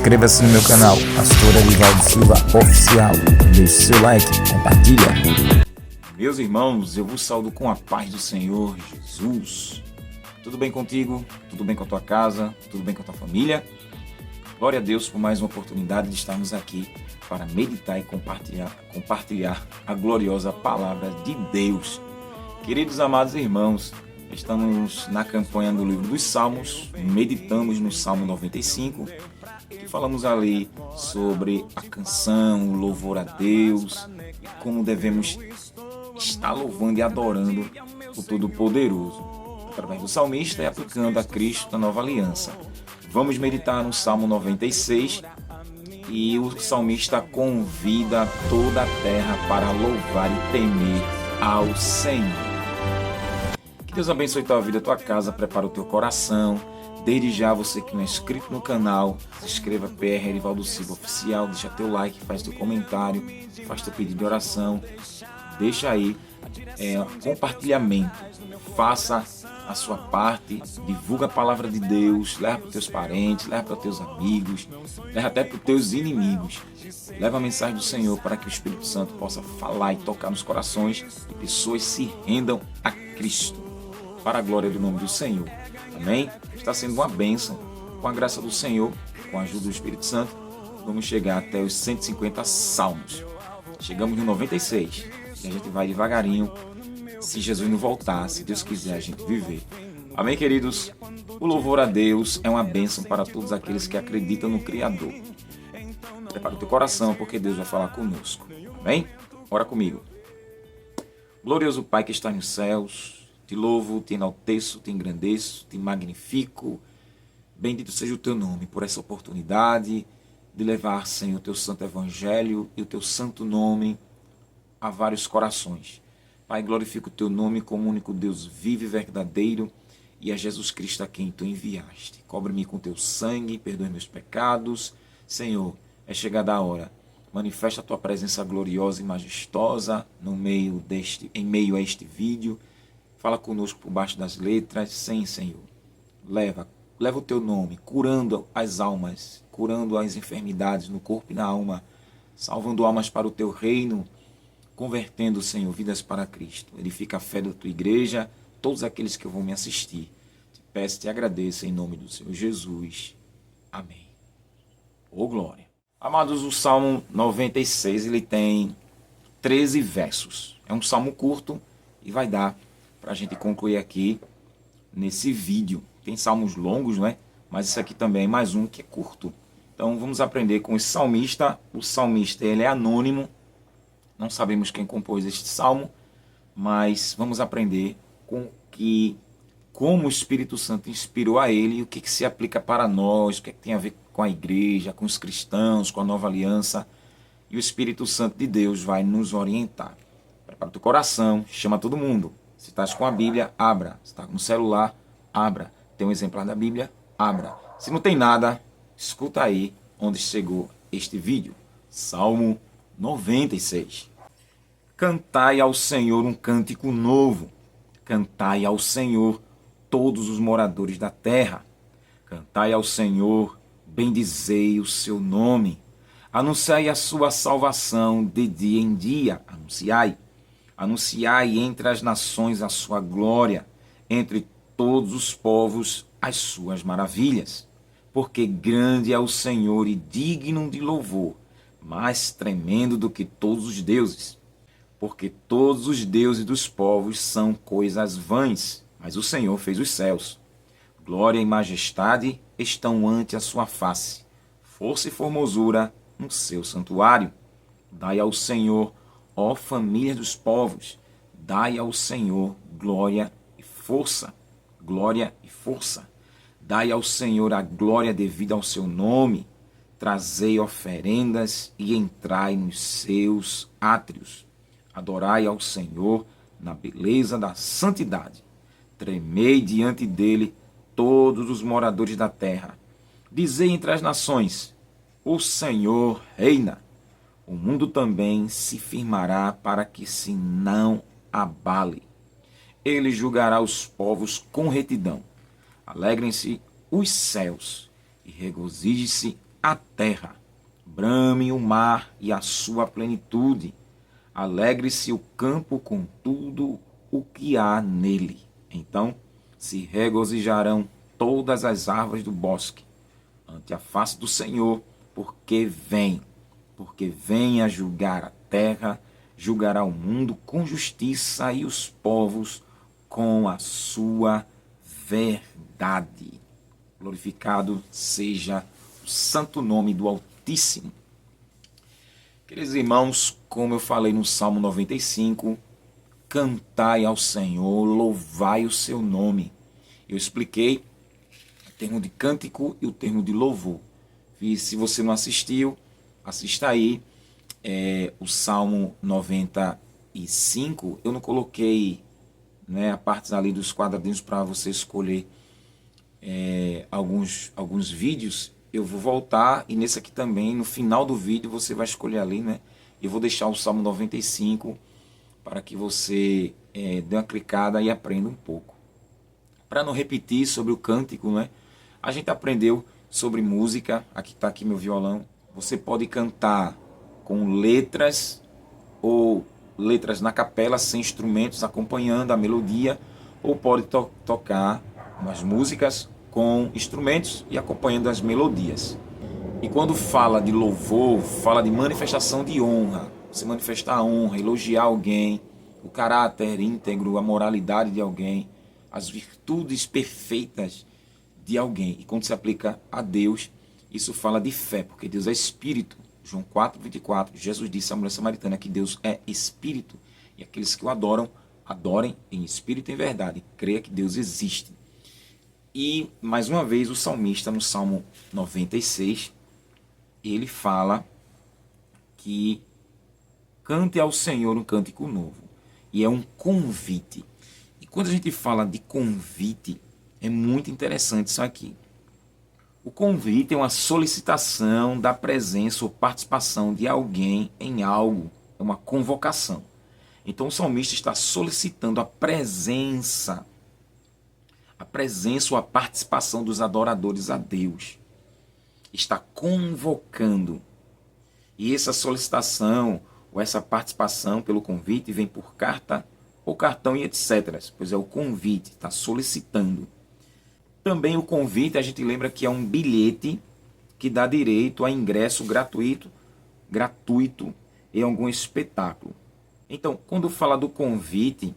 Inscreva-se no meu canal, Pastor Arivaldo Silva Oficial. Deixe seu like, compartilha. Meus irmãos, eu vos saúdo com a paz do Senhor Jesus. Tudo bem contigo? Tudo bem com a tua casa? Tudo bem com a tua família? Glória a Deus por mais uma oportunidade de estarmos aqui para meditar e compartilhar a gloriosa palavra de Deus. Queridos amados irmãos, estamos na campanha do livro dos Salmos, meditamos no Salmo 95, que falamos ali sobre a canção, o louvor a Deus, e como devemos estar louvando e adorando o Todo-Poderoso, através do salmista e aplicando a Cristo na nova aliança. Vamos meditar no Salmo 96, e o salmista convida toda a terra para louvar e temer ao Senhor. Que Deus abençoe tua vida, tua casa, prepara o teu coração. Desde já, você que não é inscrito no canal, se inscreva, PR Arivaldo Silva Oficial, deixa teu like, faz teu comentário, faz teu pedido de oração, deixa aí compartilhamento, faça a sua parte, divulga a palavra de Deus, leva para os teus parentes, leva para os teus amigos, leva até para os teus inimigos. Leva a mensagem do Senhor para que o Espírito Santo possa falar e tocar nos corações e pessoas se rendam a Cristo, para a glória do nome do Senhor. Amém? Está sendo uma bênção. Com a graça do Senhor, com a ajuda do Espírito Santo, vamos chegar até os 150 salmos. Chegamos no 96 e a gente vai devagarinho, se Jesus não voltar, se Deus quiser a gente viver. Amém, queridos? O louvor a Deus é uma bênção para todos aqueles que acreditam no Criador. Prepara o teu coração, porque Deus vai falar conosco. Amém? Ora comigo. Glorioso Pai que está nos céus, te louvo, te enalteço, te engrandeço, te magnifico. Bendito seja o teu nome por essa oportunidade de levar, Senhor, o teu santo evangelho e o teu santo nome a vários corações. Pai, glorifico o teu nome como único Deus vivo e verdadeiro, e a Jesus Cristo a quem tu enviaste. Cobre-me com teu sangue, perdoe meus pecados. Senhor, é chegada a hora. Manifesta a tua presença gloriosa e majestosa em meio a este vídeo. Fala conosco por baixo das letras. Sim, Senhor. Leva o teu nome, curando as almas, curando as enfermidades no corpo e na alma, salvando almas para o teu reino, convertendo, Senhor, vidas para Cristo. Edifica a fé da tua igreja, todos aqueles que vão me assistir. Te peço, te agradeço em nome do Senhor Jesus. Amém. Ô glória. Amados, o Salmo 96, ele tem 13 versos. É um salmo curto e vai dar para a gente concluir aqui nesse vídeo. Tem salmos longos, né? Mas esse aqui também é mais um que é curto. Então vamos aprender com esse salmista. O salmista, ele é anônimo. Não sabemos quem compôs este salmo, mas vamos aprender como o Espírito Santo inspirou a ele e o que se aplica para nós, o que tem a ver com a igreja, com os cristãos, com a nova aliança. E o Espírito Santo de Deus vai nos orientar. Prepara o teu coração, chama todo mundo. Se estás com a Bíblia, abra. Se está no celular, abra. Tem um exemplar da Bíblia, abra. Se não tem nada, escuta aí onde chegou este vídeo. Salmo 96. Cantai ao Senhor um cântico novo. Cantai ao Senhor todos os moradores da terra. Cantai ao Senhor, bendizei o seu nome. Anunciai a sua salvação de dia em dia. Anunciai. Anunciai entre as nações a sua glória, entre todos os povos as suas maravilhas. Porque grande é o Senhor e digno de louvor, mais tremendo do que todos os deuses. Porque todos os deuses dos povos são coisas vãs, mas o Senhor fez os céus. Glória e majestade estão ante a sua face, força e formosura no seu santuário. Dai ao Senhor, ó família dos povos, dai ao Senhor glória e força. Glória e força. Dai ao Senhor a glória devida ao seu nome. Trazei oferendas e entrai nos seus átrios. Adorai ao Senhor na beleza da santidade. Tremei diante dele todos os moradores da terra. Dizei entre as nações, o Senhor reina. O mundo também se firmará para que se não abale. Ele julgará os povos com retidão. Alegrem-se os céus e regozije-se a terra, brame o mar e a sua plenitude, alegre-se o campo com tudo o que há nele. Então se regozijarão todas as árvores do bosque ante a face do Senhor, porque vem a julgar a terra, julgará o mundo com justiça e os povos com a sua verdade. Glorificado seja o santo nome do Altíssimo. Queridos irmãos, como eu falei no Salmo 95, cantai ao Senhor, louvai o seu nome. Eu expliquei o termo de cântico e o termo de louvor. E se você não assistiu, assista aí. O Salmo 95, eu não coloquei, né, a parte ali dos quadradinhos para você escolher alguns vídeos. Eu vou voltar, e nesse aqui também, no final do vídeo, você vai escolher ali, né? Eu vou deixar o Salmo 95 para que você dê uma clicada e aprenda um pouco. Para não repetir sobre o cântico, né? A gente aprendeu sobre música. Aqui está aqui meu violão. Você pode cantar com letras ou letras na capela, sem instrumentos, acompanhando a melodia, ou pode tocar umas músicas com instrumentos e acompanhando as melodias. E quando fala de louvor, fala de manifestação de honra. Você manifestar a honra, elogiar alguém, o caráter íntegro, a moralidade de alguém, as virtudes perfeitas de alguém. E quando se aplica a Deus, isso fala de fé, porque Deus é Espírito. João 4:24, Jesus disse à mulher samaritana que Deus é Espírito. E aqueles que o adoram, adorem em espírito e em verdade. Creia que Deus existe. E, mais uma vez, o salmista, no Salmo 96, ele fala que cante ao Senhor um cântico novo. E é um convite. E quando a gente fala de convite, é muito interessante isso aqui. O convite é uma solicitação da presença ou participação de alguém em algo. É uma convocação. Então o salmista está solicitando a presença ou a participação dos adoradores a Deus. Está convocando. E essa solicitação ou essa participação pelo convite vem por carta ou cartão e etc. Pois é o convite, está solicitando. Também o convite, a gente lembra que é um bilhete que dá direito a ingresso gratuito em algum espetáculo. Então, quando fala do convite,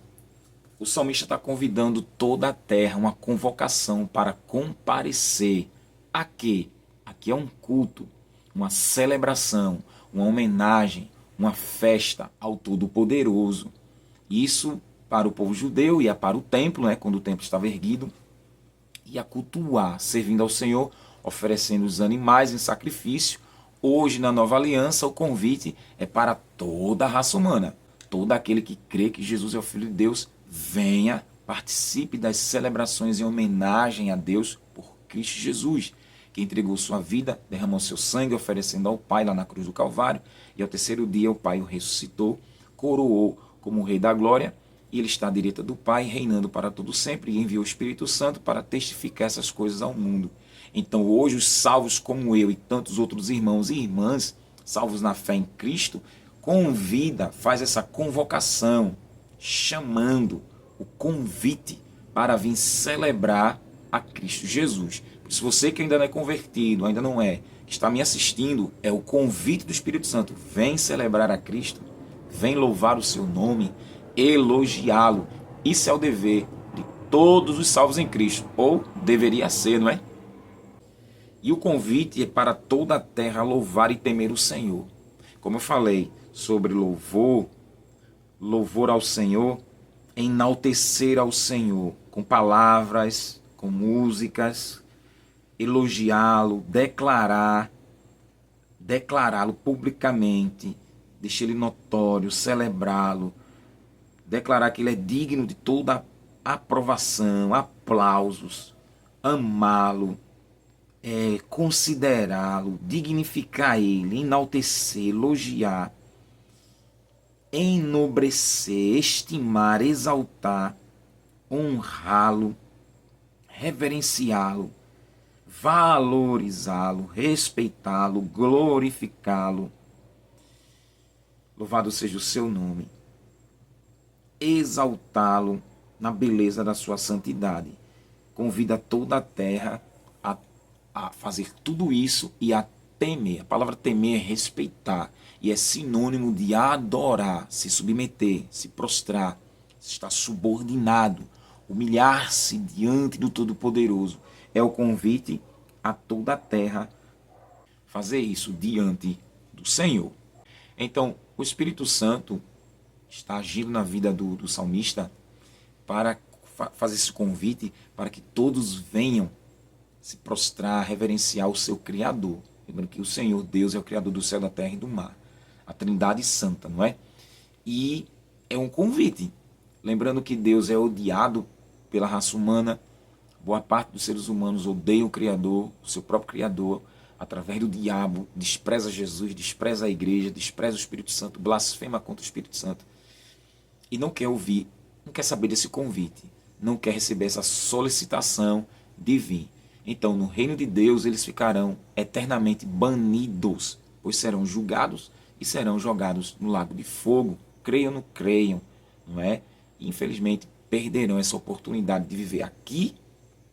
o salmista está convidando toda a terra, uma convocação para comparecer. A quê? Aqui é um culto, uma celebração, uma homenagem, uma festa ao Todo-Poderoso. Isso para o povo judeu ia para o templo, né, quando o templo estava erguido, e a cultuar, servindo ao Senhor, oferecendo os animais em sacrifício. Hoje, na nova aliança, o convite é para toda a raça humana. Todo aquele que crê que Jesus é o Filho de Deus, venha, participe das celebrações em homenagem a Deus por Cristo Jesus, que entregou sua vida, derramou seu sangue, oferecendo ao Pai lá na cruz do Calvário, e ao terceiro dia o Pai o ressuscitou, coroou como o Rei da Glória, e ele está à direita do Pai, reinando para todo sempre, e enviou o Espírito Santo para testificar essas coisas ao mundo. Então hoje os salvos como eu e tantos outros irmãos e irmãs, salvos na fé em Cristo, convida, faz essa convocação, chamando o convite para vir celebrar a Cristo Jesus. Se você que ainda não é convertido, ainda não é, que está me assistindo, é o convite do Espírito Santo. Vem celebrar a Cristo, vem louvar o seu nome, elogiá-lo. Isso é o dever de todos os salvos em Cristo, ou deveria ser, não é? E o convite é para toda a terra louvar e temer o Senhor. Como eu falei sobre louvor ao Senhor, enaltecer ao Senhor com palavras, com músicas, elogiá-lo, declará-lo publicamente, deixar ele notório, celebrá-lo, declarar que ele é digno de toda aprovação, aplausos, amá-lo, considerá-lo, dignificar ele, enaltecer, elogiar, enobrecer, estimar, exaltar, honrá-lo, reverenciá-lo, valorizá-lo, respeitá-lo, glorificá-lo. Louvado seja o seu nome. Exaltá-lo na beleza da sua santidade. Convida toda a terra a fazer tudo isso e a temer. A palavra temer é respeitar e é sinônimo de adorar, se submeter, se prostrar, estar subordinado, humilhar-se diante do Todo-Poderoso. É o convite a toda a terra fazer isso diante do Senhor. Então, o Espírito Santo está agindo na vida do salmista para fazer esse convite para que todos venham se prostrar, reverenciar o seu Criador. Lembrando que o Senhor Deus é o Criador do céu, da terra e do mar. A Trindade Santa, não é? E é um convite. Lembrando que Deus é odiado pela raça humana. Boa parte dos seres humanos odeia o Criador, o seu próprio Criador, através do diabo, despreza Jesus, despreza a igreja, despreza o Espírito Santo, blasfema contra o Espírito Santo. E não quer ouvir, não quer saber desse convite, não quer receber essa solicitação de vir. Então, no reino de Deus, eles ficarão eternamente banidos, pois serão julgados e serão jogados no lago de fogo. Creiam ou não creiam, não é? E, infelizmente, perderão essa oportunidade de viver aqui,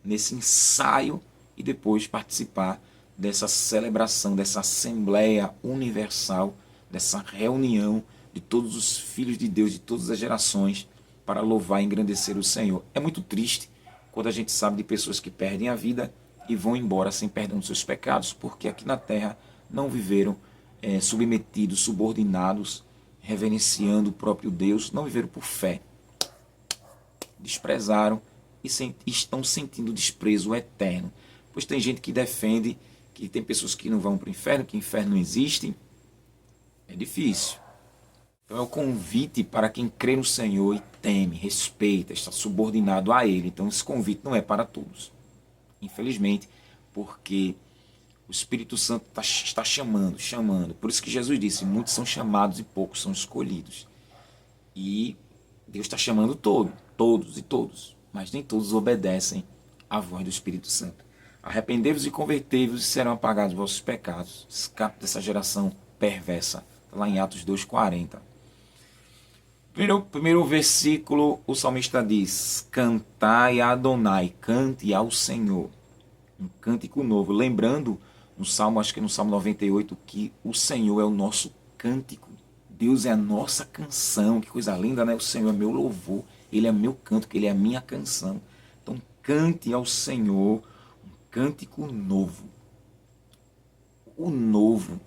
nesse ensaio, e depois participar dessa celebração, dessa Assembleia Universal, dessa reunião de todos os filhos de Deus, de todas as gerações, para louvar e engrandecer o Senhor. É muito triste quando a gente sabe de pessoas que perdem a vida e vão embora sem perdão dos seus pecados, porque aqui na terra não viveram submetidos, subordinados, reverenciando o próprio Deus, não viveram por fé. Desprezaram e estão sentindo desprezo eterno. Pois tem gente que defende que tem pessoas que não vão para o inferno, que o inferno não existe. É difícil. Então é o convite para quem crê no Senhor e teme, respeita, está subordinado a Ele. Então esse convite não é para todos. Infelizmente, porque o Espírito Santo está chamando. Por isso que Jesus disse, muitos são chamados e poucos são escolhidos. E Deus está chamando todos, mas nem todos obedecem à voz do Espírito Santo. Arrependei-vos e convertei-vos e serão apagados os vossos pecados. Escape dessa geração perversa. Está lá em Atos 2,40. Primeiro versículo, o salmista diz, cantai a Adonai, cante ao Senhor. Um cântico novo. Lembrando, no Salmo, acho que no Salmo 98, que o Senhor é o nosso cântico. Deus é a nossa canção. Que coisa linda, né? O Senhor é meu louvor. Ele é meu cântico, Ele é a minha canção. Então, cante ao Senhor um cântico novo. O novo,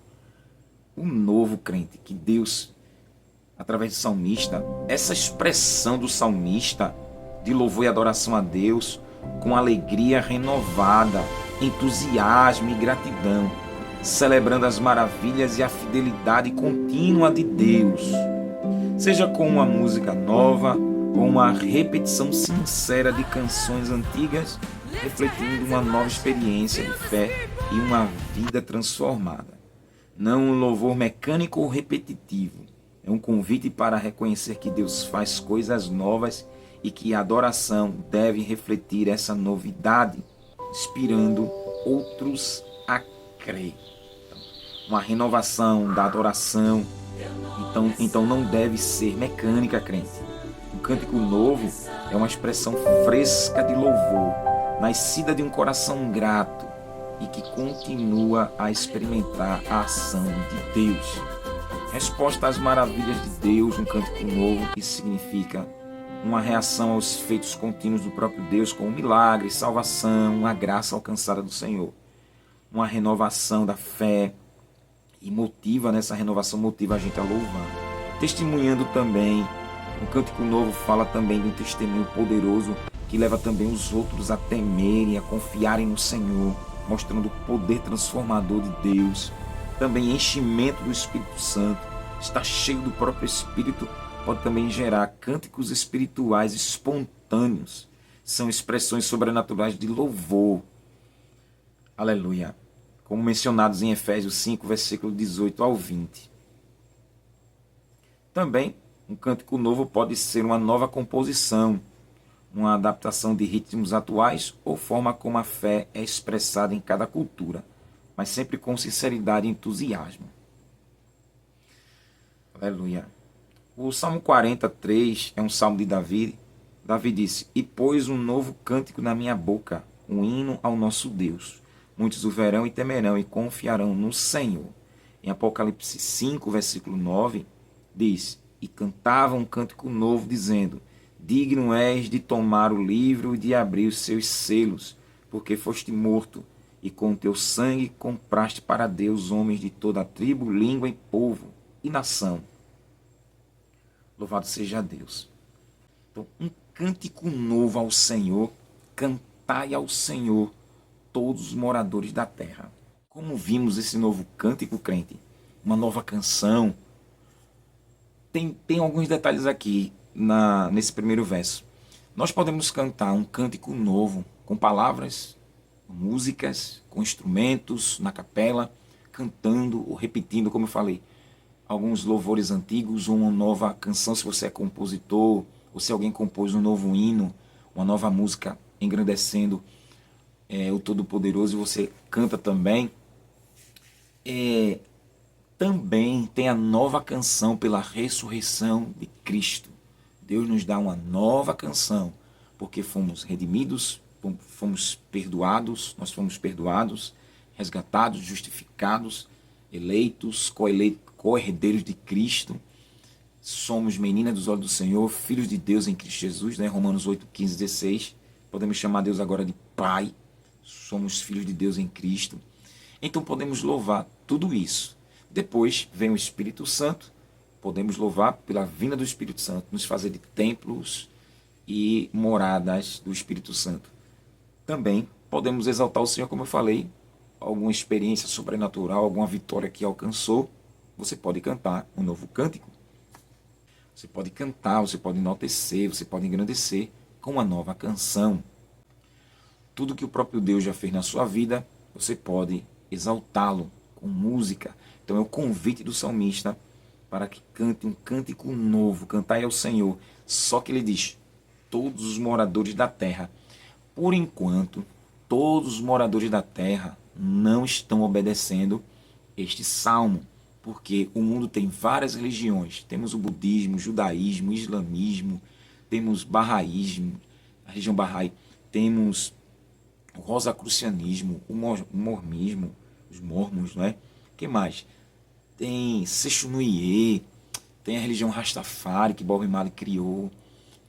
crente, que Deus, através do salmista, essa expressão do salmista de louvor e adoração a Deus, com alegria renovada, entusiasmo e gratidão, celebrando as maravilhas e a fidelidade contínua de Deus, seja com uma música nova ou uma repetição sincera de canções antigas, refletindo uma nova experiência de fé e uma vida transformada. Não um louvor mecânico ou repetitivo, é um convite para reconhecer que Deus faz coisas novas e que a adoração deve refletir essa novidade, inspirando outros a crer. Uma renovação da adoração, então não deve ser mecânica, crente. Um cântico novo é uma expressão fresca de louvor, nascida de um coração grato e que continua a experimentar a ação de Deus. Resposta às maravilhas de Deus, um cântico novo, isso significa uma reação aos feitos contínuos do próprio Deus, com um milagre, salvação, a graça alcançada do Senhor. Uma renovação da fé e nessa renovação motiva a gente a louvar. Testemunhando também, um cântico novo fala também de um testemunho poderoso que leva também os outros a temerem, a confiarem no Senhor, mostrando o poder transformador de Deus. Também enchimento do Espírito Santo, estar cheio do próprio Espírito, pode também gerar cânticos espirituais espontâneos. São expressões sobrenaturais de louvor. Aleluia. Como mencionados em Efésios 5, versículo 18 ao 20. Também, um cântico novo pode ser uma nova composição, uma adaptação de ritmos atuais ou forma como a fé é expressada em cada cultura, mas sempre com sinceridade e entusiasmo. Aleluia. O Salmo 43 é um salmo de Davi. Davi disse: E pôs um novo cântico na minha boca, um hino ao nosso Deus. Muitos o verão e temerão e confiarão no Senhor. Em Apocalipse 5, versículo 9, diz: E cantava um cântico novo, dizendo: Digno és de tomar o livro e de abrir os seus selos, porque foste morto, e com teu sangue compraste para Deus homens de toda a tribo, língua e povo e nação. Louvado seja Deus. Então, um cântico novo ao Senhor, cantai ao Senhor, todos os moradores da terra. Como vimos esse novo cântico, crente? Uma nova canção. Tem alguns detalhes aqui nesse primeiro verso. Nós podemos cantar um cântico novo, com palavras, músicas, com instrumentos, na capela, cantando ou repetindo, como eu falei, alguns louvores antigos ou uma nova canção, se você é compositor, ou se alguém compôs um novo hino, uma nova música engrandecendo o Todo-Poderoso, e você canta também. Também tem a nova canção pela ressurreição de Cristo. Deus nos dá uma nova canção, porque fomos redimidos, fomos perdoados, nós fomos perdoados, resgatados, justificados, eleitos, co-herdeiros de Cristo. Somos meninas dos olhos do Senhor, filhos de Deus em Cristo Jesus, né? Romanos 8, 15, 16. Podemos chamar Deus agora de Pai. Somos filhos de Deus em Cristo. Então podemos louvar tudo isso. Depois vem o Espírito Santo. Podemos louvar pela vinda do Espírito Santo, nos fazer de templos e moradas do Espírito Santo. Também podemos exaltar o Senhor, como eu falei, alguma experiência sobrenatural, alguma vitória que alcançou. Você pode cantar um novo cântico. Você pode cantar, você pode enaltecer, você pode engrandecer com uma nova canção. Tudo que o próprio Deus já fez na sua vida, você pode exaltá-lo com música. Então é o convite do salmista para que cante um cântico novo, cantai ao Senhor. Só que ele diz, todos os moradores da terra. Por enquanto, todos os moradores da terra não estão obedecendo este salmo, porque o mundo tem várias religiões. Temos o budismo, o judaísmo, o islamismo, temos bahaísmo, a religião Bahá'í, temos o rosacrucianismo, o mormismo, os mormons, não é? O que mais? Tem Sechunuye, tem a religião Rastafari, que Bob Marley criou.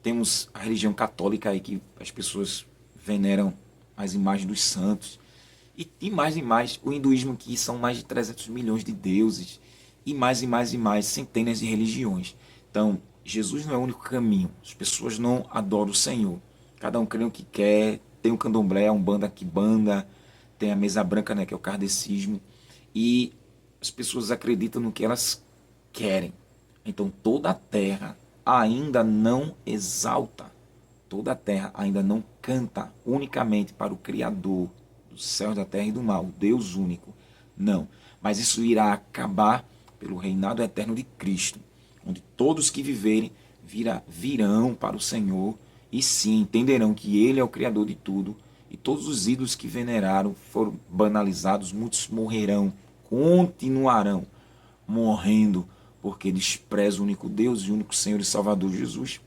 Temos a religião católica aí, que as pessoas veneram as imagens dos santos. E mais, o hinduísmo, que são mais de 300 milhões de deuses. E mais, centenas de religiões. Então, Jesus não é o único caminho. As pessoas não adoram o Senhor. Cada um crê o que quer. Tem o candomblé, a umbanda, a quimbanda. Tem a mesa branca, né, que é o kardecismo. E as pessoas acreditam no que elas querem. Então, toda a terra ainda não exalta. Toda a terra ainda não canta unicamente para o Criador dos céus, da terra e do mar, o Deus único. Não. Mas isso irá acabar pelo reinado eterno de Cristo, onde todos que viverem virão para o Senhor e sim entenderão que Ele é o Criador de tudo, e todos os ídolos que veneraram foram banalizados, muitos morrerão, continuarão morrendo, porque desprezam o único Deus e o único Senhor e Salvador Jesus,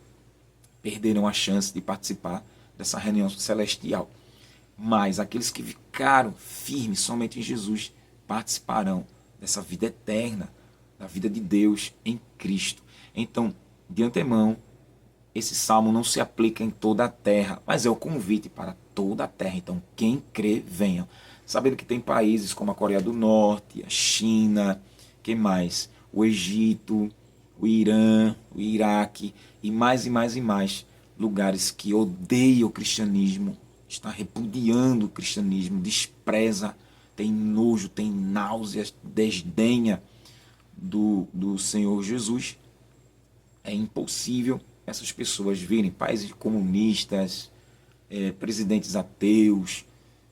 perderão a chance de participar dessa reunião celestial. Mas aqueles que ficaram firmes somente em Jesus participarão dessa vida eterna, da vida de Deus em Cristo. Então, de antemão, esse salmo não se aplica em toda a terra, mas é o convite para toda a terra. Então, quem crê, venha. Sabendo que tem países como a Coreia do Norte, a China, que mais? O Egito, o Irã, o Iraque e mais lugares que odeiam o cristianismo, está repudiando o cristianismo, despreza, tem nojo, tem náuseas, desdenha do Senhor Jesus. É impossível essas pessoas virem países comunistas, presidentes ateus,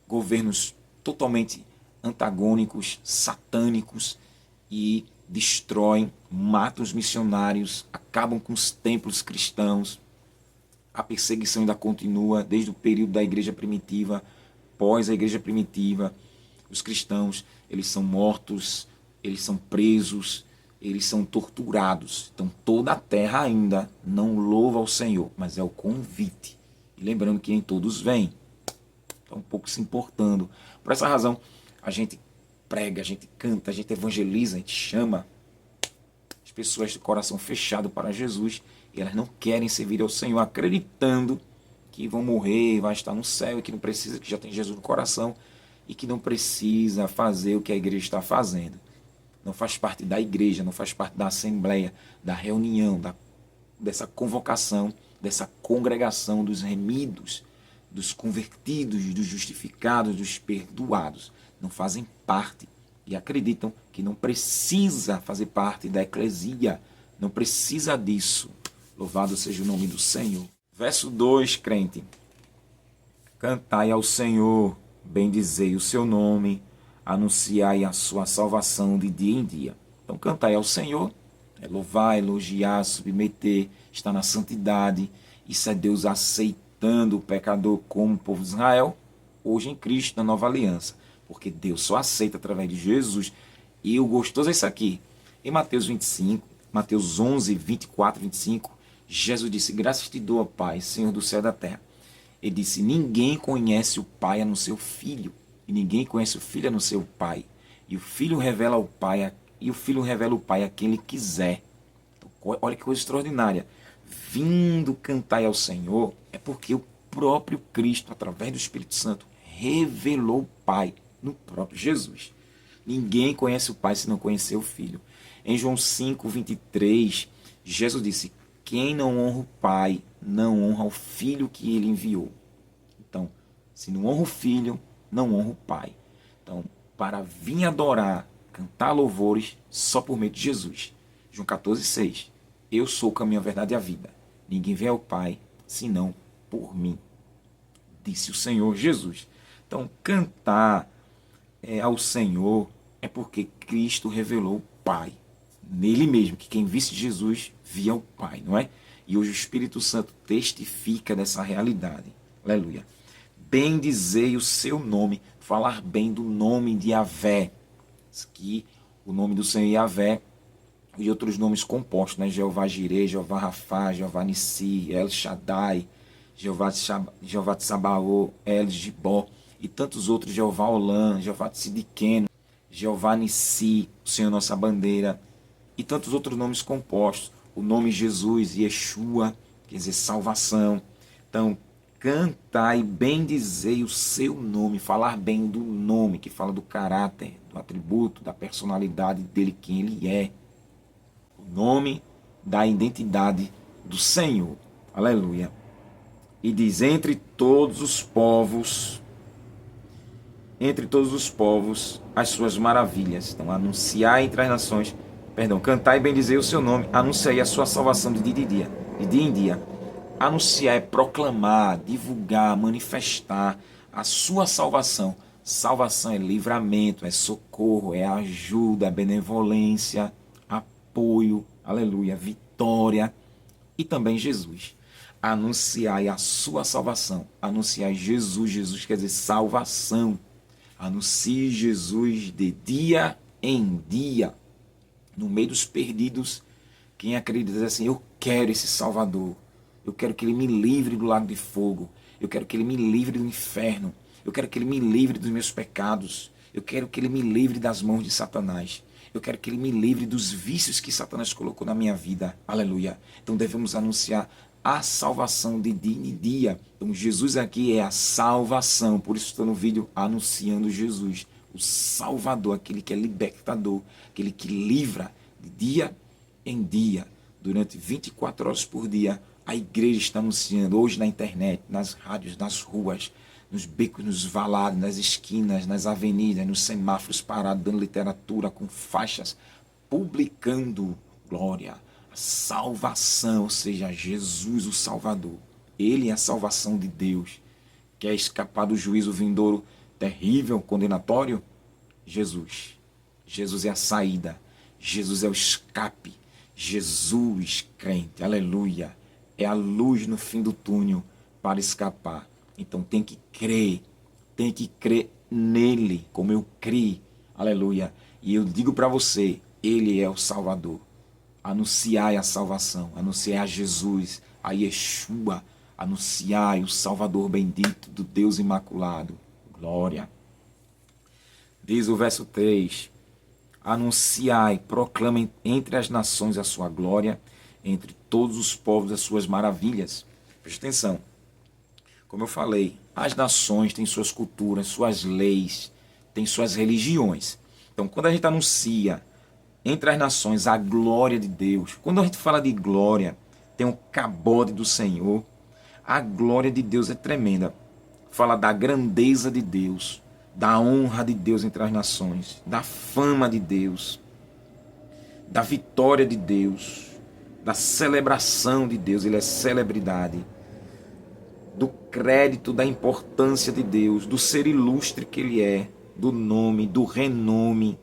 governos totalmente antagônicos, satânicos, e destroem, matam os missionários, acabam com os templos cristãos, A perseguição ainda continua desde o período da igreja primitiva, pós a igreja primitiva. Os cristãos, eles são mortos, eles são presos, eles são torturados. Então toda a terra ainda não louva ao Senhor, mas é o convite. E lembrando que nem todos vêm. Então um pouco se importando. Por essa razão, a gente prega, a gente canta, a gente evangeliza, a gente chama as pessoas de coração fechado para Jesus, e elas não querem servir ao Senhor, acreditando que vão morrer, vai estar no céu, e que não precisa, que já tem Jesus no coração, e que não precisa fazer o que a igreja está fazendo. Não faz parte da igreja, não faz parte da assembleia, da reunião, dessa convocação, dessa congregação dos remidos, dos convertidos, dos justificados, dos perdoados. Não fazem parte e acreditam que não precisa fazer parte da eclesia, não precisa disso. Louvado seja o nome do Senhor. Verso 2, crente. Cantai ao Senhor, bendizei o seu nome, anunciai a sua salvação de dia em dia. Então cantai ao Senhor, é louvar, elogiar, submeter, estar na santidade. Isso é Deus aceitando o pecador como o povo de Israel, hoje em Cristo, na nova aliança. Porque Deus só aceita através de Jesus. E o gostoso é isso aqui. Em Mateus 25, Mateus 11, 24, 25, Jesus disse: graças te dou, ó Pai, Senhor do céu e da terra. Ele disse: ninguém conhece o Pai a não ser o Filho, e ninguém conhece o Filho a não ser o Pai. E o Filho revela o Pai, a quem ele quiser. Então, olha que coisa extraordinária. Vindo cantar ao Senhor, é porque o próprio Cristo, através do Espírito Santo, revelou o Pai no próprio Jesus. Ninguém conhece o Pai se não conhecer o Filho. Em João 5, 23, Jesus disse: quem não honra o Pai, não honra o Filho que ele enviou. Então, se não honra o Filho, não honra o Pai. Então, para vir adorar, cantar louvores, só por meio de Jesus. João 14, 6. Eu sou o caminho, a verdade e a vida. Ninguém vem ao Pai, senão por mim. Disse o Senhor Jesus. Então, cantar ao Senhor é porque Cristo revelou o Pai. Nele mesmo, que quem visse Jesus via o Pai, não é? E hoje o Espírito Santo testifica dessa realidade. Aleluia. Bendizei o seu nome, falar bem do nome de Yahvé. Que o nome do Senhor é Yahvé e outros nomes compostos, né? Jeová Jireh, Jeová Rafá, Jeová Nissi, El Shaddai, Jeová Tsabaô, El Gibó e tantos outros, Jeová Olam, Jeová Tsidiqueno, Jeová Nissi, o Senhor nossa bandeira, e tantos outros nomes compostos. O nome Jesus, Yeshua, quer dizer salvação. Então, cantar e bendizei o seu nome, falar bem do nome, que fala do caráter, do atributo, da personalidade dele, quem ele é. O nome da identidade do Senhor. Aleluia. E diz: entre todos os povos, as suas maravilhas. Então, anunciar entre as nações, cantar e bendizer o seu nome, anunciar a sua salvação de dia em dia. Anunciar é proclamar, divulgar, manifestar a sua salvação. Salvação é livramento, é socorro, é ajuda, é benevolência, apoio, aleluia, vitória e também Jesus. Anunciai a sua salvação, anunciai Jesus, Jesus quer dizer salvação. Anuncie Jesus de dia em dia. No meio dos perdidos, quem acredita diz assim: eu quero esse Salvador. Eu quero que ele me livre do lago de fogo. Eu quero que ele me livre do inferno. Eu quero que ele me livre dos meus pecados. Eu quero que ele me livre das mãos de Satanás. Eu quero que ele me livre dos vícios que Satanás colocou na minha vida. Aleluia. Então devemos anunciar a salvação de dia em dia. Então Jesus aqui é a salvação. Por isso estou no vídeo anunciando Jesus. O Salvador, aquele que é libertador, aquele que livra de dia em dia, durante 24 horas por dia. A igreja está anunciando hoje na internet, nas rádios, nas ruas, nos becos, nos valados, nas esquinas, nas avenidas, nos semáforos parados, dando literatura com faixas, publicando glória, a salvação, ou seja, Jesus o Salvador. Ele é a salvação de Deus. Quer escapar do juízo vindouro terrível, condenatório? Jesus. Jesus é a saída. Jesus é o escape. Jesus, crente, aleluia, é a luz no fim do túnel para escapar. Então tem que crer nele, como eu criei. Aleluia. E eu digo para você, ele é o Salvador. Anunciai a salvação, anunciai a Jesus, a Yeshua, anunciai o Salvador bendito do Deus Imaculado. Glória. Diz o verso 3, anunciai, proclamem entre as nações a sua glória, entre todos os povos as suas maravilhas. Preste atenção. Como eu falei, as nações têm suas culturas, suas leis, têm suas religiões. Então, quando a gente anuncia entre as nações a glória de Deus, quando a gente fala de glória, tem o cabode do Senhor, a glória de Deus é tremenda. Fala da grandeza de Deus, da honra de Deus entre as nações, da fama de Deus, da vitória de Deus, da celebração de Deus, ele é celebridade, do crédito, da importância de Deus, do ser ilustre que ele é, do nome, do renome,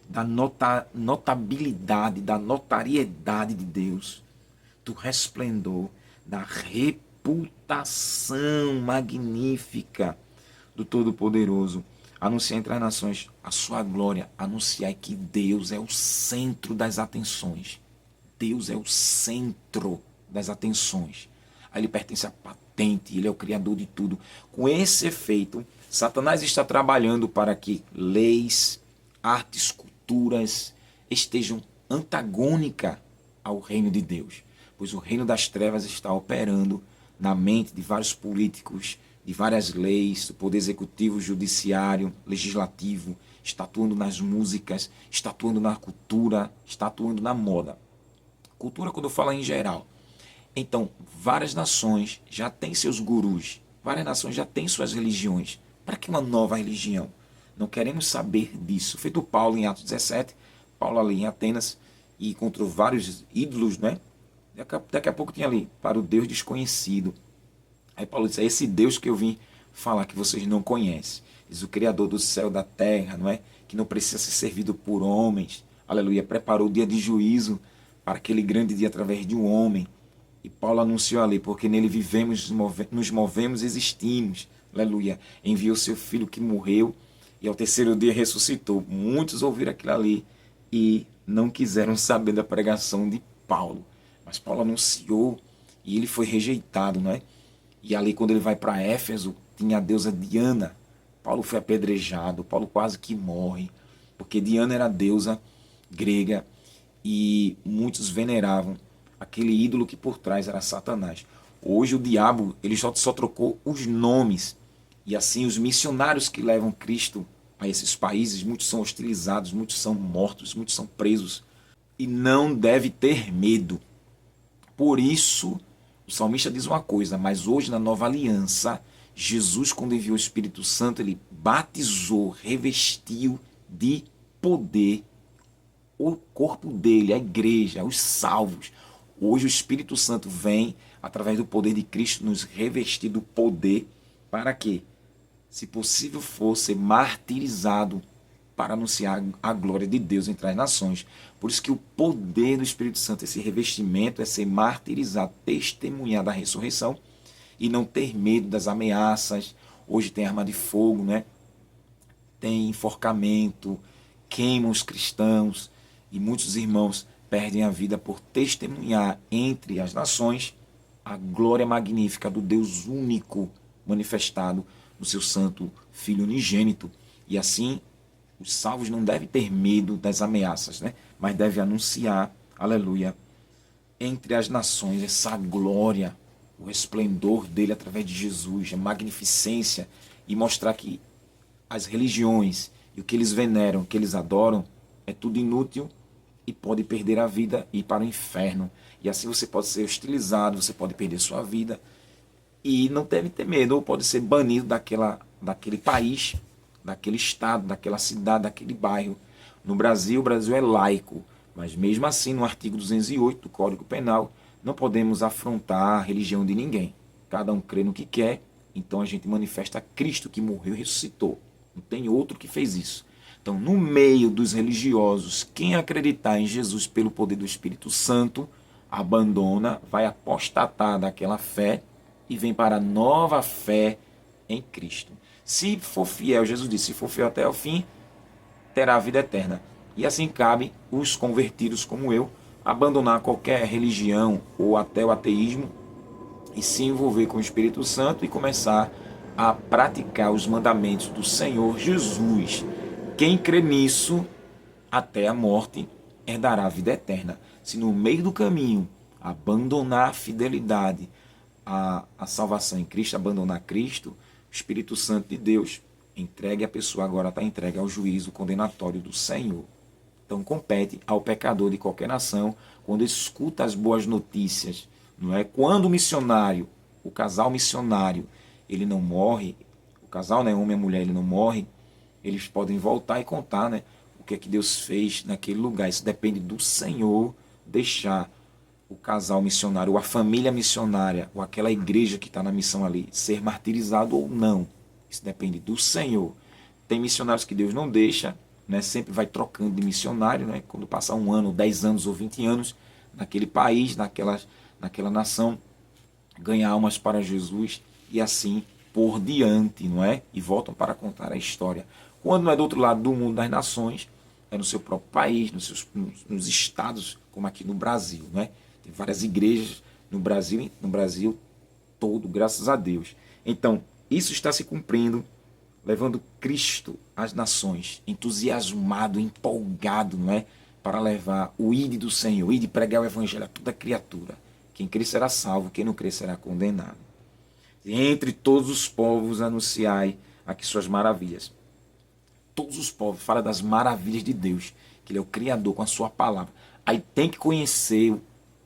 da notabilidade, da notariedade de Deus, do resplendor, da reputação magnífica do Todo-Poderoso. Anunciar entre as nações a sua glória, anunciar que Deus é o centro das atenções. Deus é o centro das atenções. Aí ele pertence à patente, ele é o criador de tudo. Com esse efeito, Satanás está trabalhando para que leis, artes, culturas estejam antagônicas ao reino de Deus. Pois o reino das trevas está operando na mente de vários políticos, de várias leis, do poder executivo, judiciário, legislativo, está atuando nas músicas, está atuando na cultura, está atuando na moda. Cultura, quando eu falo em geral. Então, várias nações já têm seus gurus, várias nações já têm suas religiões. Para que uma nova religião? Não queremos saber disso. Feito Paulo em Atos 17, Paulo ali em Atenas, e encontrou vários ídolos, né? Daqui a pouco tinha ali, para o Deus desconhecido. Aí Paulo disse, é esse Deus que eu vim falar que vocês não conhecem. Diz o Criador do céu e da terra, não é? Que não precisa ser servido por homens. Aleluia. Preparou o dia de juízo para aquele grande dia através de um homem. E Paulo anunciou ali, porque nele vivemos, nos movemos e existimos. Aleluia. Enviou seu filho que morreu e ao terceiro dia ressuscitou. Muitos ouviram aquilo ali e não quiseram saber da pregação de Paulo. Mas Paulo anunciou e ele foi rejeitado, não é? E ali quando ele vai para Éfeso, tinha a deusa Diana. Paulo foi apedrejado, Paulo quase que morre, porque Diana era a deusa grega e muitos veneravam aquele ídolo que por trás era Satanás. Hoje o diabo ele só trocou os nomes e assim os missionários que levam Cristo a esses países, muitos são hostilizados, muitos são mortos, muitos são presos e não deve ter medo. Por isso, o salmista diz uma coisa, mas hoje na nova aliança, Jesus, quando enviou o Espírito Santo, ele batizou, revestiu de poder o corpo dele, a igreja, os salvos. Hoje o Espírito Santo vem, através do poder de Cristo, nos revestir do poder para que, se possível for, ser martirizado para anunciar a glória de Deus entre as nações. Por isso que o poder do Espírito Santo, esse revestimento, é ser martirizado, testemunhar da ressurreição e não ter medo das ameaças. Hoje tem arma de fogo, né? Tem enforcamento, queimam os cristãos e muitos irmãos perdem a vida por testemunhar entre as nações a glória magnífica do Deus único manifestado no seu santo Filho unigênito. E assim, os salvos não devem ter medo das ameaças, né? Mas devem anunciar, aleluia, entre as nações essa glória, o resplendor dele através de Jesus, a magnificência, e mostrar que as religiões e o que eles veneram, o que eles adoram, é tudo inútil e pode perder a vida e ir para o inferno. E assim você pode ser hostilizado, você pode perder sua vida e não deve ter medo, ou pode ser banido daquele país, daquele estado, daquela cidade, daquele bairro. No Brasil, o Brasil é laico, mas mesmo assim, no artigo 208 do Código Penal, não podemos afrontar a religião de ninguém. Cada um crê no que quer, então a gente manifesta Cristo que morreu e ressuscitou. Não tem outro que fez isso. Então, no meio dos religiosos, quem acreditar em Jesus pelo poder do Espírito Santo, abandona, vai apostatar daquela fé e vem para a nova fé em Cristo. Se for fiel, Jesus disse, se for fiel até o fim, terá a vida eterna. E assim cabe os convertidos como eu abandonar qualquer religião ou até o ateísmo e se envolver com o Espírito Santo e começar a praticar os mandamentos do Senhor Jesus. Quem crê nisso, até a morte, herdará a vida eterna. Se no meio do caminho abandonar a fidelidade à salvação em Cristo, abandonar Cristo, o Espírito Santo de Deus entregue a pessoa, agora está entregue ao juízo condenatório do Senhor. Então compete ao pecador de qualquer nação, quando escuta as boas notícias, não é? Quando o missionário, o casal missionário, ele não morre, o casal, né, homem e mulher, ele não morre, eles podem voltar e contar, né, o que é que Deus fez naquele lugar. Isso depende do Senhor deixar o casal missionário, ou a família missionária, ou aquela igreja que está na missão ali, ser martirizado ou não. Isso depende do Senhor. Tem missionários que Deus não deixa, né? Sempre vai trocando de missionário, né? Quando passa 1 ano, 10 anos ou 20 anos naquele país, naquela nação, ganha almas para Jesus e assim por diante, não é? E voltam para contar a história. Quando não é do outro lado do mundo das nações, é no seu próprio país, nos estados, como aqui no Brasil, não é? Tem várias igrejas no Brasil todo, graças a Deus. Então, isso está se cumprindo, levando Cristo às nações, entusiasmado, empolgado, não é? Para levar o ide do Senhor, ide pregar o evangelho a toda criatura. Quem crer será salvo, quem não crer será condenado. E entre todos os povos anunciai aqui suas maravilhas. Todos os povos, fala das maravilhas de Deus, que Ele é o Criador com a sua palavra. Aí tem que conhecer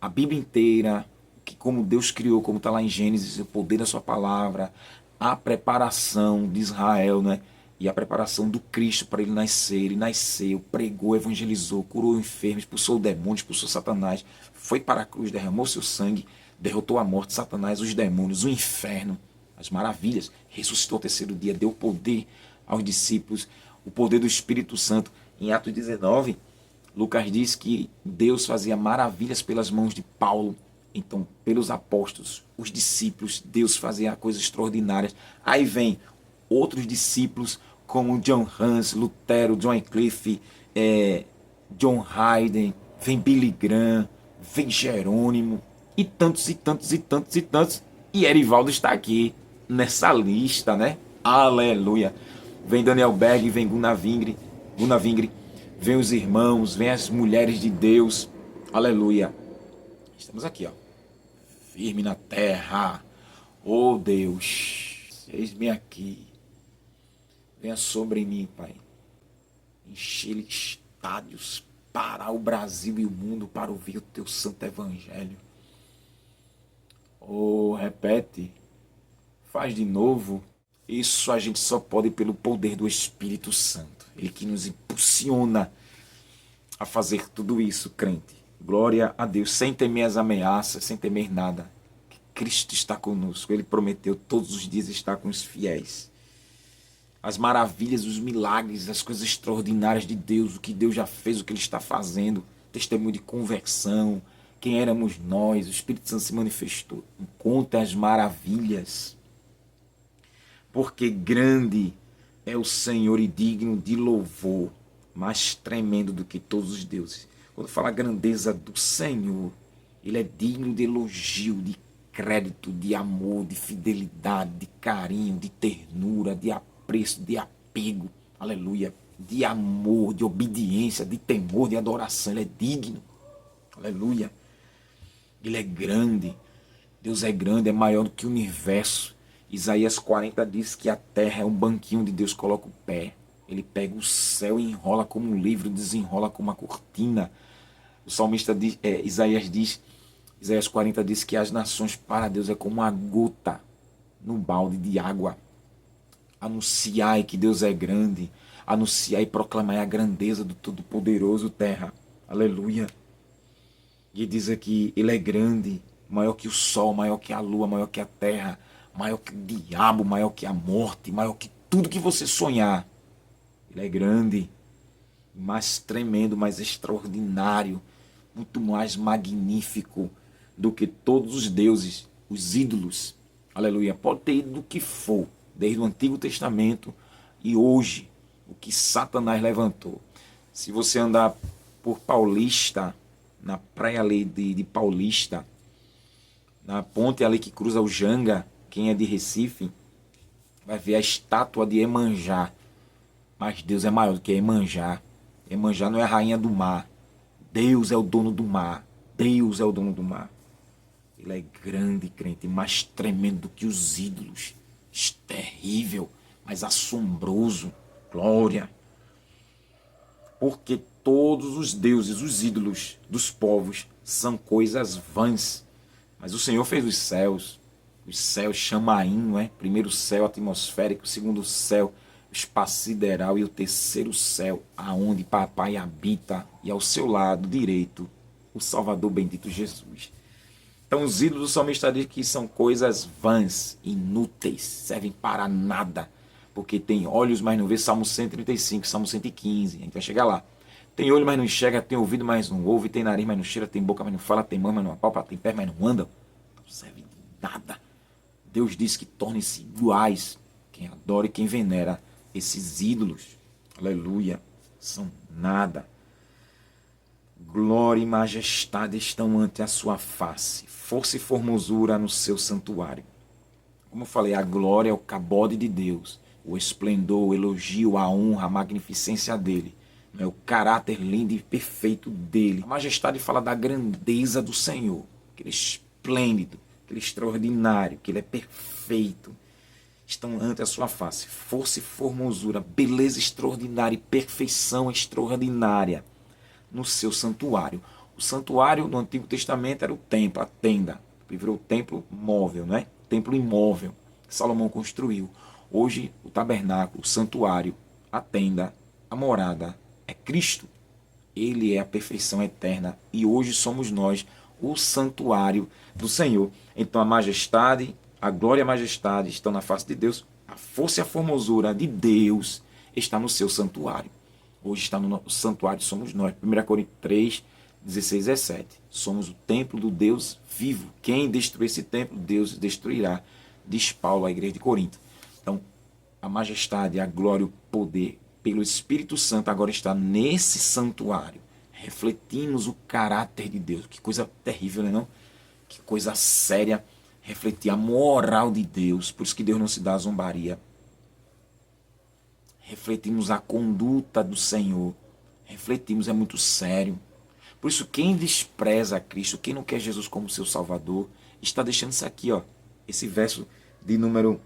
a Bíblia inteira, que como Deus criou, como está lá em Gênesis, o poder da sua palavra, a preparação de Israel, né? E a preparação do Cristo para ele nascer. Ele nasceu, pregou, evangelizou, curou enfermos, expulsou demônios, expulsou Satanás, foi para a cruz, derramou seu sangue, derrotou a morte, Satanás, os demônios, o inferno, as maravilhas, ressuscitou ao terceiro dia, deu poder aos discípulos, o poder do Espírito Santo. Em Atos 19, Lucas diz que Deus fazia maravilhas pelas mãos de Paulo. Então, pelos apóstolos, os discípulos, Deus fazia coisas extraordinárias. Aí vem outros discípulos, como John Hus, Lutero, John Wycliffe, John Haydn, vem Billy Graham, vem Jerônimo, e tantos, e tantos, e tantos, e tantos. E Erivaldo está aqui, nessa lista, né? Aleluia! Vem Daniel Berg, vem Gunnar Vingre, vem os irmãos, vem as mulheres de Deus. Aleluia! Estamos aqui, ó, firme na terra. Oh Deus, eis-me aqui. Venha sobre mim, Pai. Encher estádios para o Brasil e o mundo para ouvir o teu santo evangelho. Oh, repete. Faz de novo. Isso a gente só pode pelo poder do Espírito Santo. Ele que nos impulsiona a fazer tudo isso, crente. Glória a Deus, sem temer as ameaças, sem temer nada. Que Cristo está conosco. Ele prometeu todos os dias estar com os fiéis. As maravilhas, os milagres, as coisas extraordinárias de Deus, o que Deus já fez, o que Ele está fazendo. Testemunho de conversão. Quem éramos nós? O Espírito Santo se manifestou. Conta as maravilhas. Porque grande é o Senhor e digno de louvor, mais tremendo do que todos os deuses. Quando fala a grandeza do Senhor, Ele é digno de elogio, de crédito, de amor, de fidelidade, de carinho, de ternura, de apreço, de apego, aleluia, de amor, de obediência, de temor, de adoração. Ele é digno, aleluia. Ele é grande, Deus é grande, é maior do que o universo. Isaías 40 diz que a terra é um banquinho onde Deus coloca o pé. Ele pega o céu e enrola como um livro, desenrola como uma cortina. O salmista diz, Isaías 40 diz que as nações para Deus é como uma gota no balde de água. Anunciai que Deus é grande. Anunciai e proclamai a grandeza do Todo-Poderoso, terra. Aleluia. E diz aqui, Ele é grande, maior que o sol, maior que a lua, maior que a terra, maior que o diabo, maior que a morte, maior que tudo que você sonhar. Ele é grande, mais tremendo, mais extraordinário muito mais magnífico do que todos os deuses, os ídolos. Aleluia. Pode ter ido do que for, desde o Antigo Testamento e hoje, o que Satanás levantou. Se você andar por Paulista, na praia ali de Paulista, na ponte ali que cruza o Janga, quem é de Recife, vai ver a estátua de Iemanjá. Mas Deus é maior do que Iemanjá. Iemanjá não é a rainha do mar. Deus é o dono do mar. Deus é o dono do mar. Ele é grande, crente, mais tremendo do que os ídolos. Terrível, mas assombroso. Glória. Porque todos os deuses, os ídolos dos povos, são coisas vãs. Mas o Senhor fez os céus chamaim, não é? Primeiro céu atmosférico, o segundo céu espaço sideral e o terceiro céu, aonde papai habita, e ao seu lado direito, o Salvador bendito Jesus. Então os ídolos do salmista diz que são coisas vãs, inúteis, servem para nada, porque tem olhos, mas não vê, Salmo 135, Salmo 115, a gente vai chegar lá. Tem olho, mas não enxerga, tem ouvido, mas não ouve, tem nariz, mas não cheira, tem boca, mas não fala, tem mão, mas não apalpa, tem pé, mas não anda. Não serve de nada. Deus diz que tornem-se iguais quem adora e quem venera esses ídolos. Aleluia. São nada. Glória e majestade estão ante a sua face. Força e formosura no seu santuário. Como eu falei, a glória é o cabode de Deus. O esplendor, o elogio, a honra, a magnificência dele. É o caráter lindo e perfeito dele. A majestade fala da grandeza do Senhor. Que ele é esplêndido, que ele é extraordinário, que ele é perfeito. Estão ante a sua face. Força e formosura, beleza extraordinária e perfeição extraordinária no seu santuário. O santuário no Antigo Testamento era o templo, a tenda. Que virou o templo móvel, né? O templo imóvel que Salomão construiu. Hoje, o tabernáculo, o santuário, a tenda, a morada, é Cristo. Ele é a perfeição eterna e hoje somos nós o santuário do Senhor. Então a majestade, a glória e a majestade estão na face de Deus. A força e a formosura de Deus está no seu santuário. Hoje está no santuário, somos nós. 1 Coríntios 3, 16 e 17. Somos o templo do Deus vivo. Quem destruir esse templo, Deus destruirá, diz Paulo à igreja de Corinto. Então, a majestade, a glória, o poder, pelo Espírito Santo, agora está nesse santuário. Refletimos o caráter de Deus. Que coisa terrível, não é? Que coisa séria. Refletir a moral de Deus. Por isso que Deus não se dá a zombaria. Refletimos a conduta do Senhor. Refletimos, é muito sério. Por isso, quem despreza a Cristo, quem não quer Jesus como seu Salvador, está deixando isso aqui, ó. Esse verso número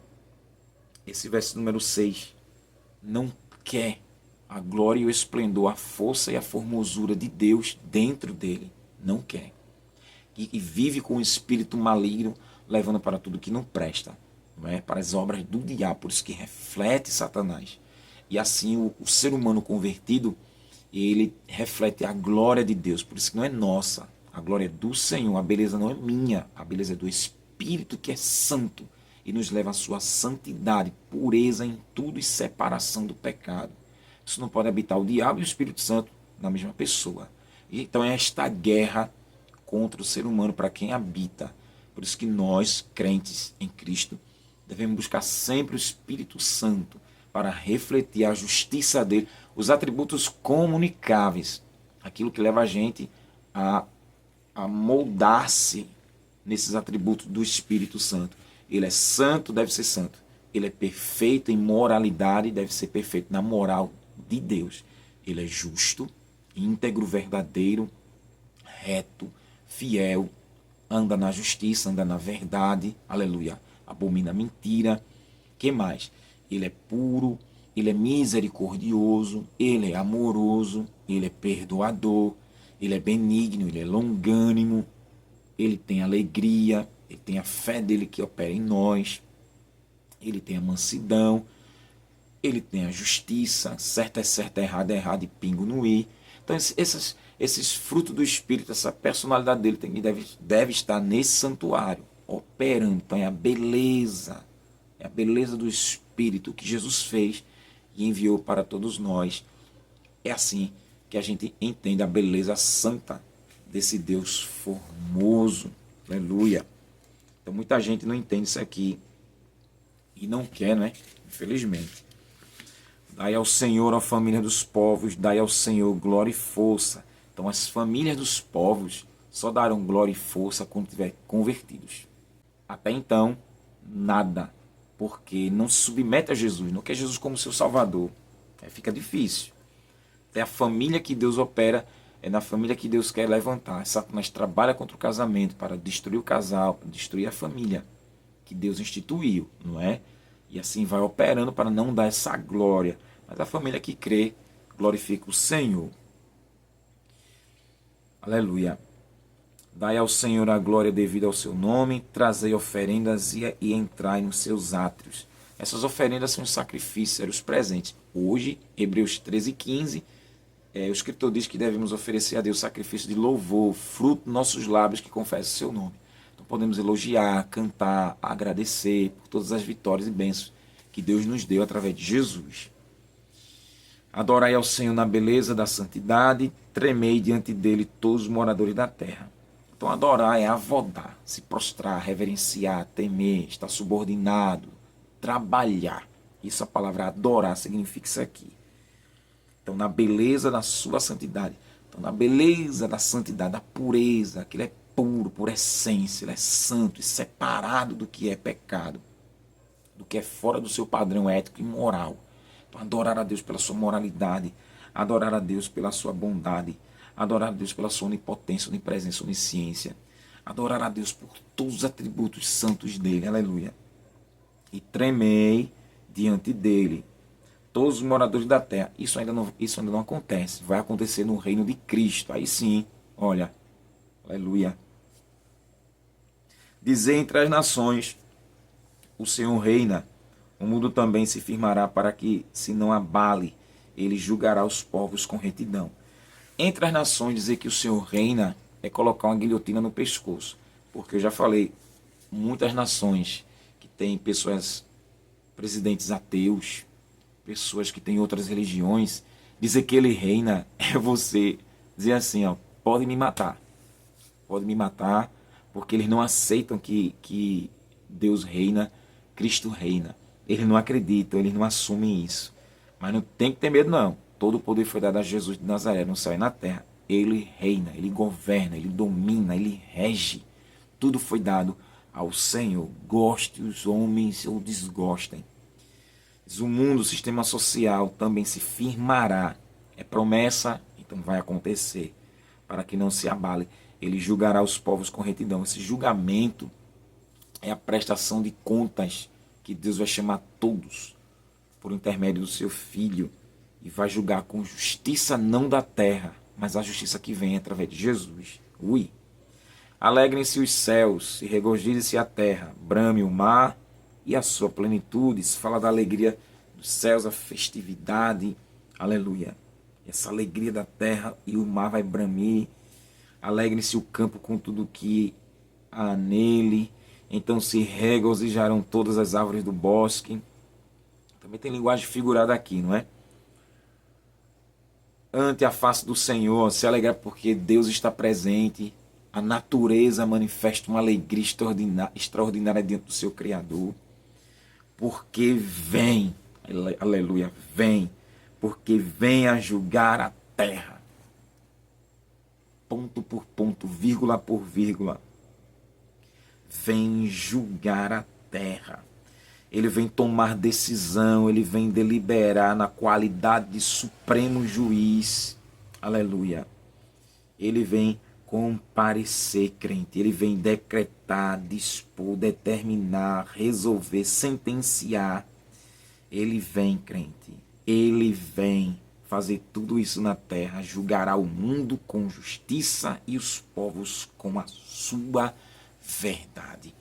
6. Não quer a glória e o esplendor, a força e a formosura de Deus dentro dele. Não quer. E vive com o espírito maligno, levando para tudo que não presta, não é? Para as obras do diabo, por isso que reflete Satanás. E assim o ser humano convertido, ele reflete a glória de Deus, por isso que não é nossa, a glória é do Senhor, a beleza não é minha, a beleza é do Espírito que é santo e nos leva à sua santidade, pureza em tudo e separação do pecado. Isso não pode habitar o diabo e o Espírito Santo na mesma pessoa. Então é esta guerra contra o ser humano para quem habita. Por isso que nós, crentes em Cristo, devemos buscar sempre o Espírito Santo para refletir a justiça dele, os atributos comunicáveis, aquilo que leva a gente a moldar-se nesses atributos do Espírito Santo. Ele é santo, deve ser santo. Ele é perfeito em moralidade, deve ser perfeito na moral de Deus. Ele é justo, íntegro, verdadeiro, reto, fiel, anda na justiça, anda na verdade, aleluia, abomina a mentira. Que mais? Ele é puro, ele é misericordioso, ele é amoroso, ele é perdoador, ele é benigno, ele é longânimo, ele tem alegria, ele tem a fé dele que opera em nós, ele tem a mansidão, ele tem a justiça, certo é certo, errado é errado e pingo no i. Então esses frutos do Espírito, essa personalidade dele deve estar nesse santuário, operando. Então é a beleza do Espírito que Jesus fez e enviou para todos nós. É assim que a gente entende a beleza santa desse Deus formoso. Aleluia. Então muita gente não entende isso aqui e não quer, né? Infelizmente. Dai ao Senhor a família dos povos, dai ao Senhor glória e força. Então as famílias dos povos só darão glória e força quando tiver convertidos. Até então, nada. Porque não se submete a Jesus, não quer Jesus como seu Salvador. Aí fica difícil. É a família que Deus opera, é na família que Deus quer levantar. Satanás trabalha contra o casamento para destruir o casal, para destruir a família que Deus instituiu, não é? E assim vai operando para não dar essa glória. Mas a família que crê glorifica o Senhor. Aleluia. Dai ao Senhor a glória devida ao seu nome, trazei oferendas e entrai nos seus átrios. Essas oferendas são os sacrifícios, eram os presentes. Hoje, Hebreus 13:15, o escritor diz que devemos oferecer a Deus sacrifício de louvor, fruto dos nossos lábios que confessam o seu nome. Então podemos elogiar, cantar, agradecer por todas as vitórias e bênçãos que Deus nos deu através de Jesus. Adorai ao Senhor na beleza da santidade, tremei diante dele todos os moradores da terra. Então adorar é avodar, se prostrar, reverenciar, temer, estar subordinado, trabalhar. Isso a palavra adorar significa isso aqui. Então na beleza da sua santidade, então na beleza da santidade, da pureza, que ele é puro, por essência, ele é santo e separado do que é pecado, do que é fora do seu padrão ético e moral. Então adorar a Deus pela sua moralidade, adorar a Deus pela sua bondade, adorar a Deus pela sua onipotência, onipresença, onisciência. Adorar a Deus por todos os atributos santos dele. Aleluia. E tremei diante dele todos os moradores da terra. Isso ainda não acontece. Vai acontecer no reino de Cristo. Aí sim, olha. Aleluia. Dizei entre as nações, o Senhor reina. O mundo também se firmará para que se não abale. Ele julgará os povos com retidão. Entre as nações, dizer que o Senhor reina é colocar uma guilhotina no pescoço. Porque eu já falei, muitas nações que têm pessoas, presidentes ateus, pessoas que têm outras religiões, dizer que ele reina é você dizer assim, ó, pode me matar, porque eles não aceitam que Deus reina, Cristo reina. Eles não acreditam, eles não assumem isso. Mas não tem que ter medo não. Todo o poder foi dado a Jesus de Nazaré, no céu e na terra. Ele reina, ele governa, ele domina, ele rege. Tudo foi dado ao Senhor. Goste os homens ou desgostem. O mundo, o sistema social também se firmará. É promessa, então vai acontecer. Para que não se abale. Ele julgará os povos com retidão. Esse julgamento é a prestação de contas que Deus vai chamar todos por intermédio do seu Filho. E vai julgar com justiça não da terra, mas a justiça que vem através de Jesus. Ui! Alegrem-se os céus, e regozije-se a terra, brame o mar e a sua plenitude. Se fala da alegria dos céus, a festividade. Aleluia! Essa alegria da terra e o mar vai bramir. Alegrem-se o campo com tudo que há nele. Então se regozijarão todas as árvores do bosque. Também tem linguagem figurada aqui, não é? Ante a face do Senhor, se alegrar porque Deus está presente. A natureza manifesta uma alegria extraordinária diante do seu Criador. Porque vem, aleluia, vem, porque vem a julgar a terra. Ponto por ponto, vírgula por vírgula. Vem julgar a terra. Ele vem tomar decisão, ele vem deliberar na qualidade de supremo juiz. Aleluia. Ele vem comparecer, crente. Ele vem decretar, dispor, determinar, resolver, sentenciar. Ele vem, crente. Ele vem fazer tudo isso na terra. Julgará o mundo com justiça e os povos com a sua verdade.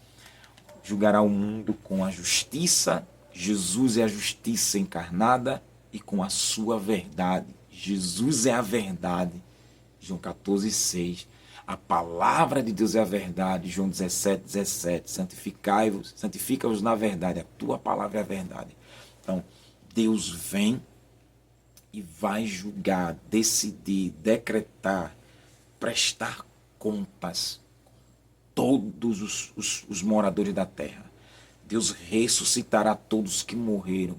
Julgará o mundo com a justiça. Jesus é a justiça encarnada e com a sua verdade. Jesus é a verdade. João 14:6. A palavra de Deus é a verdade. João 17:17. Santifica-vos na verdade. A tua palavra é a verdade. Então, Deus vem e vai julgar, decidir, decretar, prestar contas com todos os moradores da terra. Deus ressuscitará todos que morreram.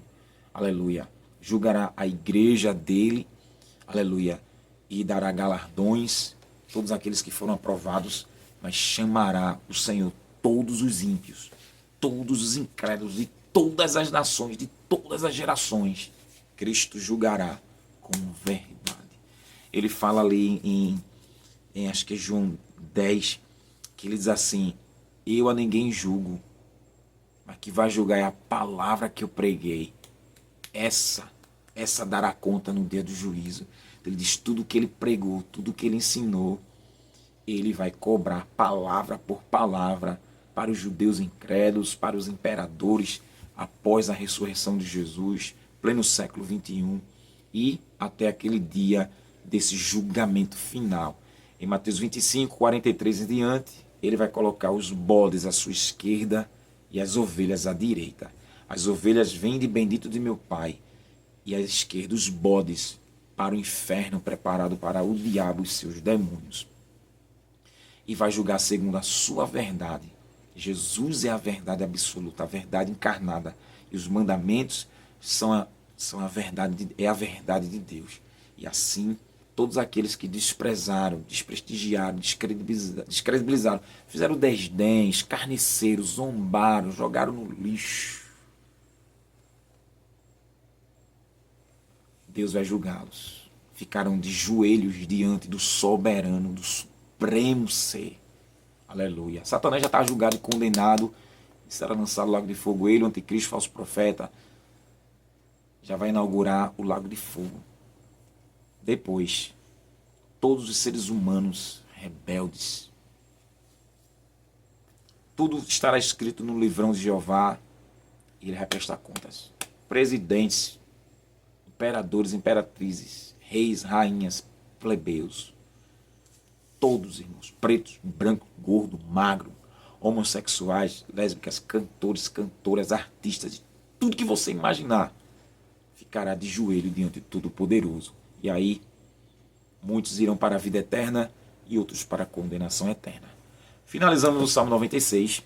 Aleluia. Julgará a igreja dele. Aleluia. E dará galardões a todos aqueles que foram aprovados. Mas chamará o Senhor todos os ímpios, todos os incrédulos de todas as nações, de todas as gerações. Cristo julgará com verdade. Ele fala ali em acho que é João 10, que ele diz assim: eu a ninguém julgo, mas que vai julgar é a palavra que eu preguei. Essa dará conta no dia do juízo. Ele diz: tudo que ele pregou, tudo que ele ensinou, ele vai cobrar palavra por palavra para os judeus incrédulos, para os imperadores, após a ressurreição de Jesus, pleno século 21, e até aquele dia desse julgamento final. Em Mateus 25, 43 em diante, ele vai colocar os bodes à sua esquerda e as ovelhas à direita. As ovelhas vêm de bendito de meu Pai, e à esquerda os bodes para o inferno preparado para o diabo e seus demônios. E vai julgar segundo a sua verdade. Jesus é a verdade absoluta, a verdade encarnada. E os mandamentos são a verdade, é a verdade de Deus. E assim, todos aqueles que desprezaram, desprestigiaram, descredibilizaram, fizeram desdém, escarneceram, zombaram, jogaram no lixo, Deus vai julgá-los. Ficaram de joelhos diante do soberano, do supremo ser. Aleluia. Satanás já está julgado e condenado. Será lançado no lago de fogo. Ele, o anticristo, falso profeta, já vai inaugurar o lago de fogo. Depois, todos os seres humanos rebeldes. Tudo estará escrito no livrão de Jeová e ele vai prestar contas. Presidentes, imperadores, imperatrizes, reis, rainhas, plebeus. Todos, irmãos, pretos, branco, gordo, magro, homossexuais, lésbicas, cantores, cantoras, artistas, tudo que você imaginar, ficará de joelho diante do Todo-Poderoso. E aí, muitos irão para a vida eterna e outros para a condenação eterna. Finalizamos o Salmo 96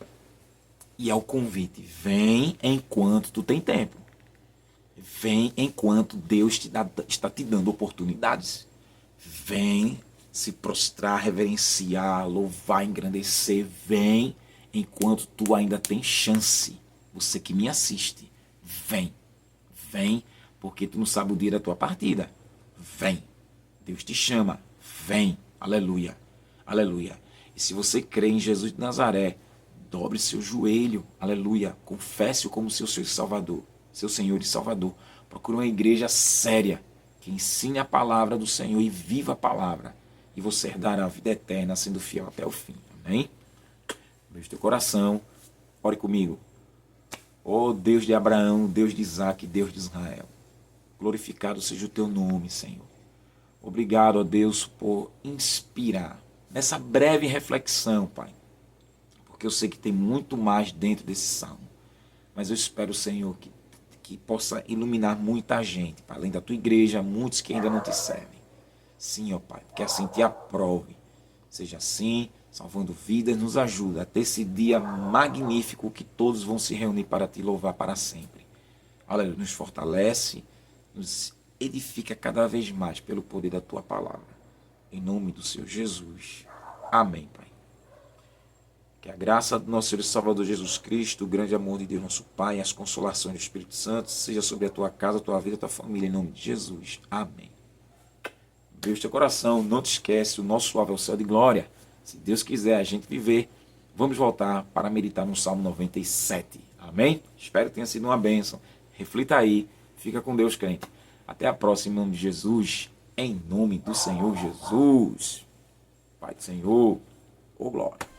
e é o convite: vem enquanto tu tem tempo. Vem enquanto Deus está te dando oportunidades. Vem se prostrar, reverenciar, louvar, engrandecer. Vem enquanto tu ainda tem chance. Você que me assiste, vem. Vem, porque tu não sabe o dia da tua partida. Vem. Deus te chama. Vem. Aleluia. Aleluia. E se você crê em Jesus de Nazaré, dobre seu joelho. Aleluia. Confesse-o como seu Salvador. Seu Senhor e Salvador. Procure uma igreja séria, que ensine a palavra do Senhor e viva a palavra. E você herdará a vida eterna, sendo fiel até o fim. Amém? Beijo teu coração. Ore comigo. Ó Deus de Abraão, Deus de Isaac, Deus de Israel. Glorificado seja o teu nome, Senhor. Obrigado, ó Deus, por inspirar nessa breve reflexão, Pai. Porque eu sei que tem muito mais dentro desse salmo. Mas eu espero, Senhor, que possa iluminar muita gente, Pai. Além da tua igreja, muitos que ainda não te servem. Sim, ó Pai, porque assim te aprove. Seja assim, salvando vidas, nos ajuda a ter esse dia magnífico que todos vão se reunir para te louvar para sempre. Aleluia, nos fortalece, nos edifica cada vez mais pelo poder da tua palavra. Em nome do Senhor Jesus. Amém, Pai. Que a graça do nosso Senhor e Salvador Jesus Cristo, o grande amor de Deus nosso Pai, e as consolações do Espírito Santo, seja sobre a tua casa, a tua vida, a tua família, em nome de Jesus. Amém. Beijo teu coração, não te esquece, o nosso suave é o céu de glória. Se Deus quiser a gente viver, vamos voltar para meditar no Salmo 97. Amém? Espero que tenha sido uma bênção. Reflita aí, fica com Deus, crente. Até a próxima, em nome de Jesus, em nome do Senhor Jesus. Pai do Senhor, ô glória.